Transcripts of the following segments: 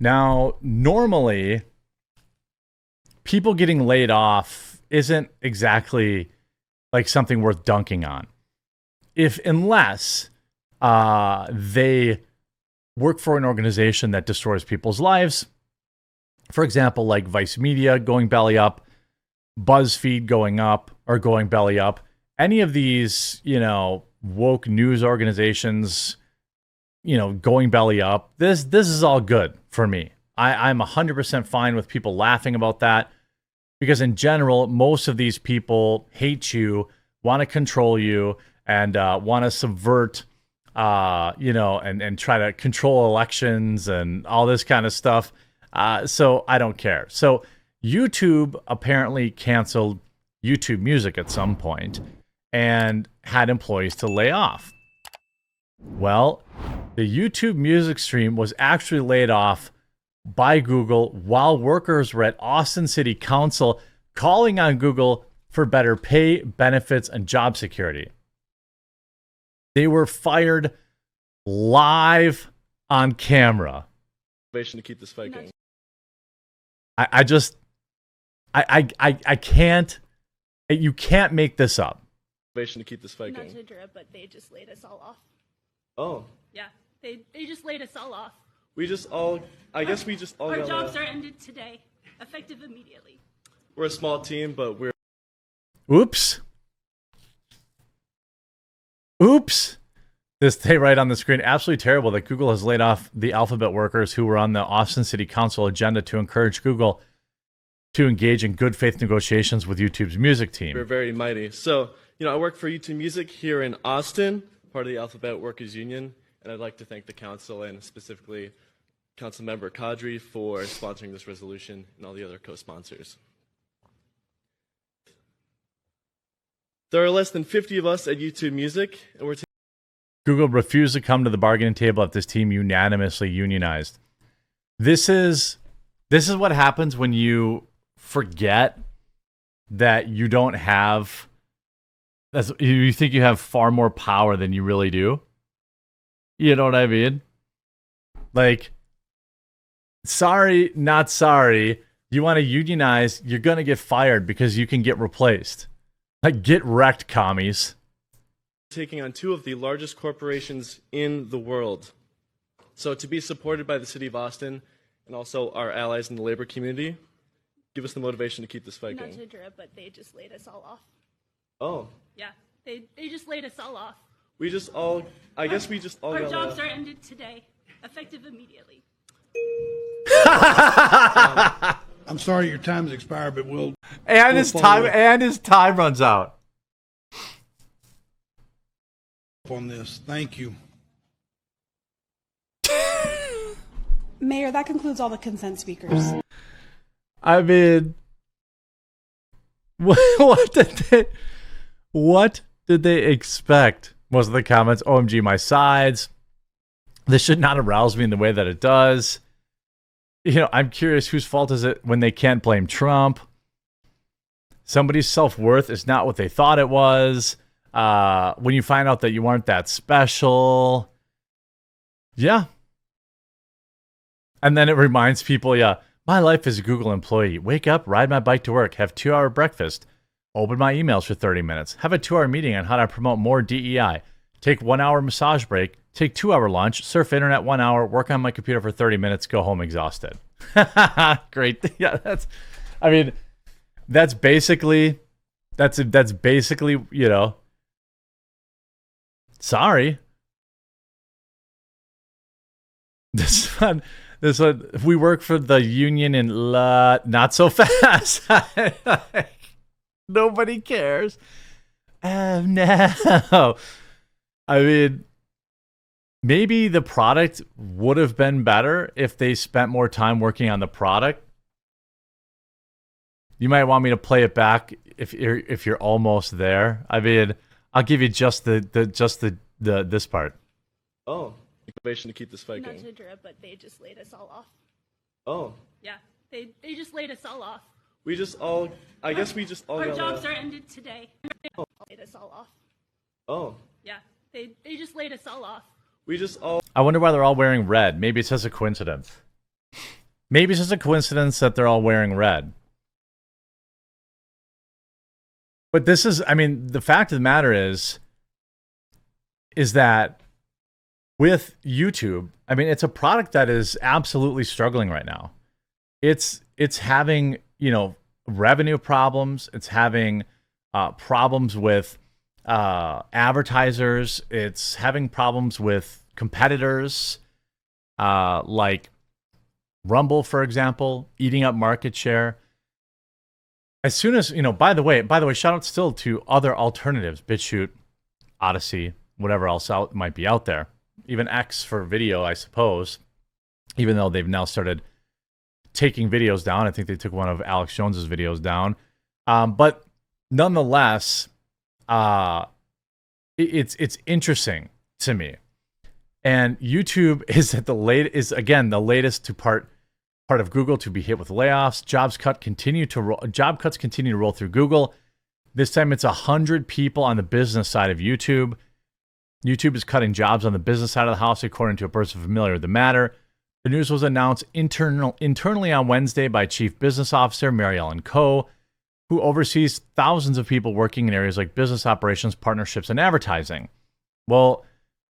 Now, normally, people getting laid off isn't exactly like something worth dunking on. Unless they work for an organization that destroys people's lives. For example, like Vice Media going belly up, BuzzFeed going up or going belly up. Any of these, woke news organizations, going belly up. This is all good for me. I'm 100% fine with people laughing about that because in general, most of these people hate you, want to control you, and want to subvert, and try to control elections and all this kind of stuff. So I don't care. So YouTube apparently canceled YouTube Music at some point and had employees to lay off. Well, the YouTube Music stream was actually laid off by Google while workers were at Austin City Council calling on Google for better pay, benefits, and job security. They were fired live on camera. To keep this fight going. I can't. You can't make this up. To keep this fight Not going. to interrupt, but they just laid us all off. Oh. Yeah, they just laid us all off. I guess we just all Our got jobs are ended today, effective immediately. We're a small team, but we're... Oops. This day right on the screen, absolutely terrible that Google has laid off the Alphabet workers who were on the Austin City Council agenda to encourage Google to engage in good faith negotiations with YouTube's music team. We're very mighty. So, I work for YouTube Music here in Austin, part of the Alphabet Workers Union, and I'd like to thank the council and specifically Councilmember Kadri for sponsoring this resolution and all the other co-sponsors. There are less than 50 of us at YouTube Music, and we're Google refused to come to the bargaining table if this team unanimously unionized. This is what happens when you forget that you don't have... You think you have far more power than you really do. You know what I mean? Like, sorry, not sorry. You want to unionize, you're going to get fired because you can get replaced. Like, get wrecked, commies. taking on two of the largest corporations in the world. So to be supported by the city of Austin and also our allies in the labor community, give us the motivation to keep this fight Not going. to interrupt, but they just laid us all off. Oh. Yeah, they just laid us all off. We just all, I guess we just all Our got jobs are ended today, effective immediately. I'm sorry your time's expired, but we'll his time runs out. on this. Thank you. Mayor, that concludes all the consent speakers. I mean, what did they expect? Most of the comments, OMG, my sides. This should not arouse me in the way that it does. You know, I'm curious, whose fault is it when they can't blame Trump? Somebody's self-worth is not what they thought it was. When you find out that you aren't that special. Yeah. And then it reminds people, yeah, my life as a Google employee. Wake up, ride my bike to work, have 2-hour breakfast, open my emails for 30 minutes, have a 2-hour meeting on how to promote more DEI, take 1-hour massage break, take 2-hour lunch, surf internet 1 hour, work on my computer for 30 minutes, go home exhausted. Great. Yeah, that's basically, you know, sorry. This one, we work for the union in not so fast. Nobody cares. No. I mean, maybe the product would have been better if they spent more time working on the product. You might want me to play it back if you're almost there. I mean, I'll give you just this part. Oh, motivation to keep this fight Not going. to interrupt, but they just laid us all off. Oh. Yeah, they just laid us all off. We just all, I guess we just all Our got jobs are ended today. Oh. Laid us all off. Oh. Yeah, they just laid us all off. We just all I wonder why they're all wearing red. Maybe it's just a coincidence. Maybe it's just a coincidence that they're all wearing red. But this is, I mean, the fact of the matter is that with YouTube, I mean, it's a product that is absolutely struggling right now. It's having, revenue problems. It's having problems with advertisers. It's having problems with competitors, like Rumble, for example, eating up market share. As soon as, by the way, shout out still to other alternatives, BitChute, Odyssey, whatever else might be out there. Even X for video, I suppose, even though they've now started taking videos down. I think they took one of Alex Jones's videos down. But nonetheless, it's interesting to me. And YouTube is at the latest to part of Google to be hit with layoffs. Job cuts continue to roll through Google. This time it's 100 people on the business side of YouTube. YouTube is cutting jobs on the business side of the house, according to a person familiar with the matter. The news was announced internally on Wednesday by Chief Business Officer Mary Ellen Coe, who oversees thousands of people working in areas like business operations, partnerships, and advertising. Well,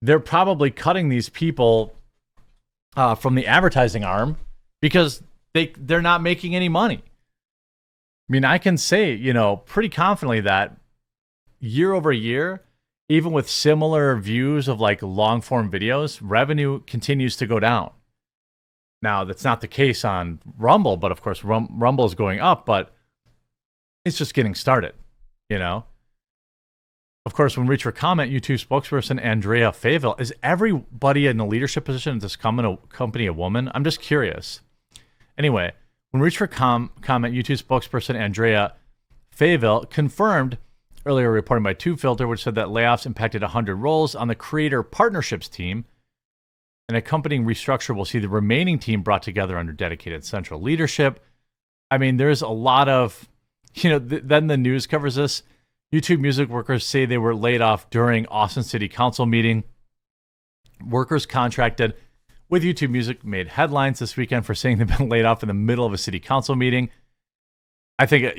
they're probably cutting these people from the advertising arm because they're not making any money. I mean, I can say, pretty confidently that year over year, even with similar views of like long form videos, revenue continues to go down. Now, that's not the case on Rumble, but of course, Rumble is going up, but it's just getting started, Of course, when Reach for Comment, YouTube spokesperson Andrea Faville, is everybody in a leadership position at this company a woman? I'm just curious. Anyway, when Reach for Comment, YouTube spokesperson Andrea Faville confirmed earlier reporting by TubeFilter, which said that layoffs impacted 100 roles on the creator partnerships team. An accompanying restructure will see the remaining team brought together under dedicated central leadership. I mean, there's a lot of, then the news covers this. YouTube music workers say they were laid off during Austin City Council meeting. Workers contracted with YouTube Music made headlines this weekend for saying they've been laid off in the middle of a city council meeting. I think,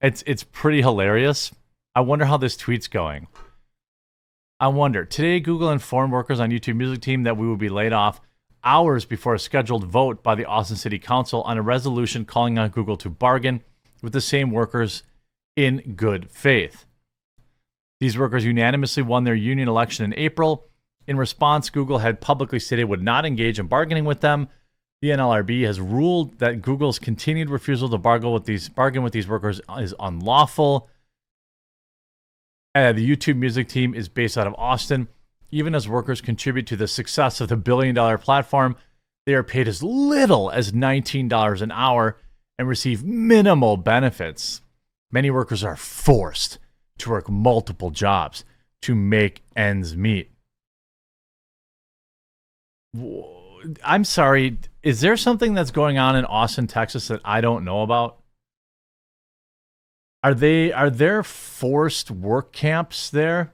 it's pretty hilarious. I wonder how this tweet's going. I wonder. Today, Google informed workers on YouTube Music team that we would be laid off hours before a scheduled vote by the Austin City Council on a resolution calling on Google to bargain with the same workers in good faith. These workers unanimously won their union election in April. In response, Google had publicly stated it would not engage in bargaining with them. The NLRB has ruled that Google's continued refusal to bargain with these workers is unlawful. The YouTube Music team is based out of Austin. Even as workers contribute to the success of the billion-dollar platform, they are paid as little as $19 an hour and receive minimal benefits. Many workers are forced to work multiple jobs to make ends meet. I'm sorry, is there something that's going on in Austin, Texas that I don't know about? Are there forced work camps there?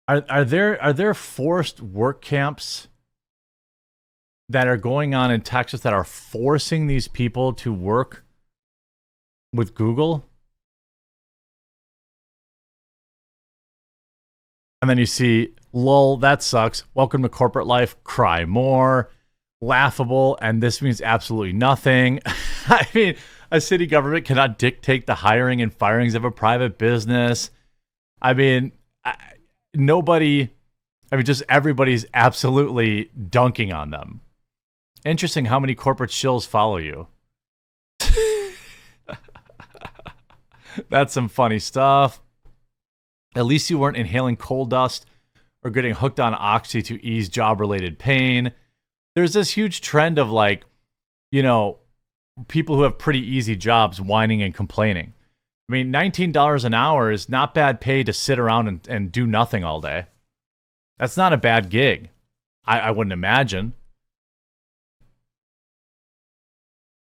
Are there forced work camps that are going on in Texas that are forcing these people to work with Google? And then you see, lol, that sucks. Welcome to corporate life. Cry more. Laughable. And this means absolutely nothing. I mean, a city government cannot dictate the hiring and firings of a private business. I mean, just everybody's absolutely dunking on them. Interesting how many corporate shills follow you. That's some funny stuff. At least you weren't inhaling coal dust or getting hooked on Oxy to ease job-related pain. There's this huge trend of people who have pretty easy jobs whining and complaining. I mean, $19 an hour is not bad pay to sit around and do nothing all day. That's not a bad gig. I wouldn't imagine.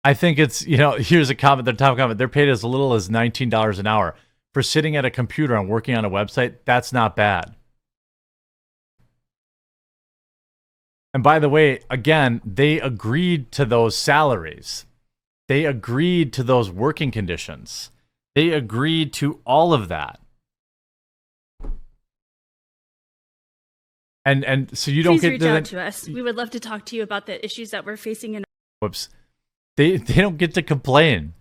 I think it's, here's a comment, the top comment. They're paid as little as $19 an hour. For sitting at a computer and working on a website, that's not bad. And by the way, again, they agreed to those salaries. They agreed to those working conditions. They agreed to all of that. And so you don't Please get reach to out to us. We would love to talk to you about the issues that we're facing in. whoops. They don't get to complain.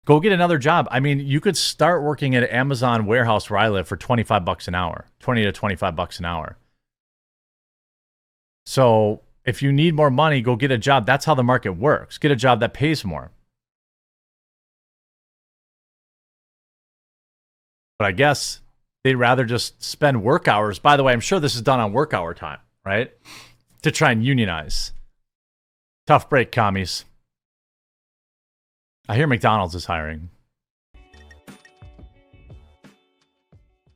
Go get another job. I mean, you could start working at an Amazon warehouse where I live for $25 an hour, 20 to $25 an hour. So if you need more money, go get a job. That's how the market works. Get a job that pays more. But I guess they'd rather just spend work hours. By the way, I'm sure this is done on work hour time, right? To try and unionize. Tough break, commies. I hear McDonald's is hiring.